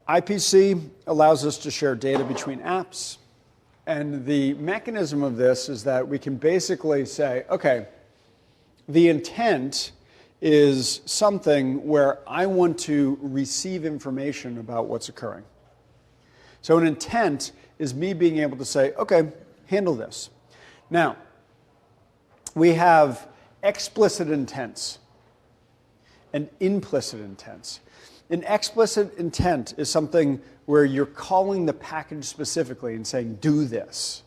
IPC allows us to share data between apps. And the mechanism of this is that we can basically say, okay, the intent is something where I want to receive information about what's occurring. So an intent is me being able to say, okay, handle this. Now, we have explicit intents and implicit intents. An explicit intent is something where you're calling the package specifically and saying, do this.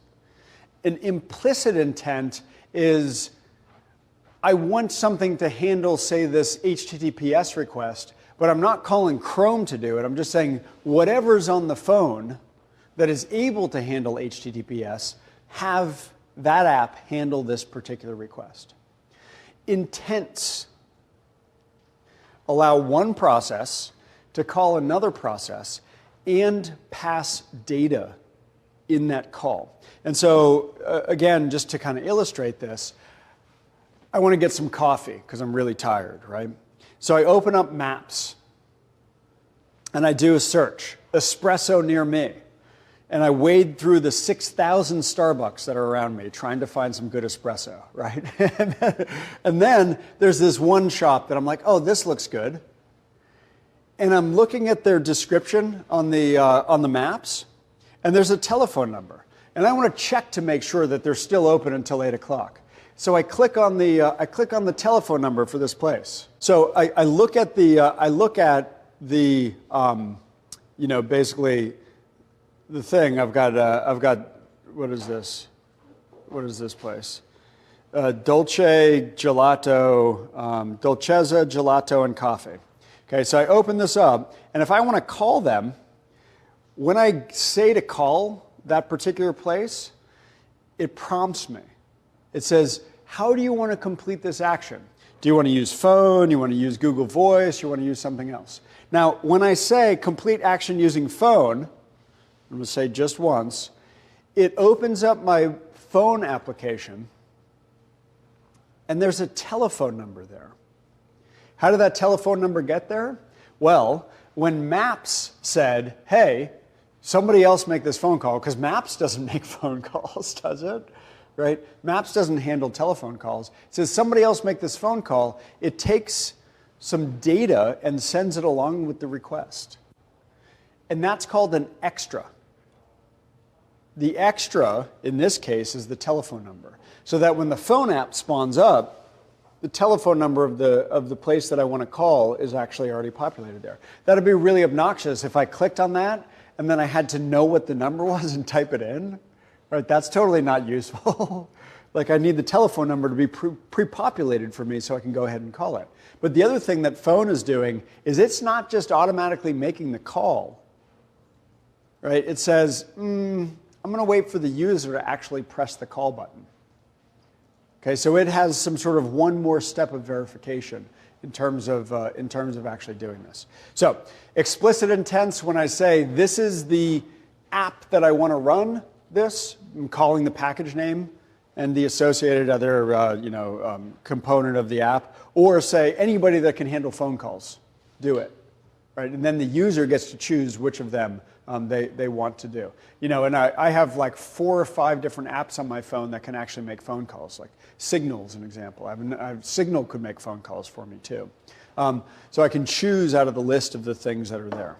An implicit intent is, I want something to handle, say, this HTTPS request, but I'm not calling Chrome to do it. I'm just saying, whatever's on the phone that is able to handle HTTPS, have that app handle this particular request. Intents allow one process to call another process and pass data in that call. And so, again, just to kind of illustrate this, I want to get some coffee because I'm really tired, right? So I open up Maps and I do a search, espresso near me. And I wade through the 6,000 Starbucks that are around me trying to find some good espresso, right? And then there's this one shop that I'm like, oh, this looks good. And I'm looking at their description on the maps, and there's a telephone number. And I want to check to make sure that they're still open until 8 o'clock. So I click on the telephone number for this place. So I look at the basically the thing. I've got what is this? What is this place? Dolce Gelato, Dolcezza Gelato and Coffee. Okay, so I open this up, and if I want to call them, when I say to call that particular place, it prompts me. It says, how do you want to complete this action? Do you want to use phone? You want to use Google Voice? You want to use something else? Now, when I say complete action using phone, I'm going to say just once, it opens up my phone application, and there's a telephone number there. How did that telephone number get there? Well, when Maps said, hey, somebody else make this phone call, because Maps doesn't make phone calls, does it? Right? Maps doesn't handle telephone calls. It says somebody else make this phone call. It takes some data and sends it along with the request. And that's called an extra. The extra, in this case, is the telephone number. So that when the phone app spawns up, the telephone number of the place that I want to call is actually already populated there. That would be really obnoxious if I clicked on that and then I had to know what the number was and type it in. Right? That's totally not useful. Like, I need the telephone number to be pre-populated for me so I can go ahead and call it. But the other thing that phone is doing is it's not just automatically making the call. Right? It says, I'm going to wait for the user to actually press the call button. Okay, so it has some sort of one more step of verification in terms of actually doing this. So explicit intents, when I say this is the app that I want to run this, I'm calling the package name and the associated other component of the app, or say anybody that can handle phone calls, do it. Right? And then the user gets to choose which of them they want to do. And I have like 4 or 5 different apps on my phone that can actually make phone calls. Like Signal's an example. Signal could make phone calls for me too. So I can choose out of the list of the things that are there.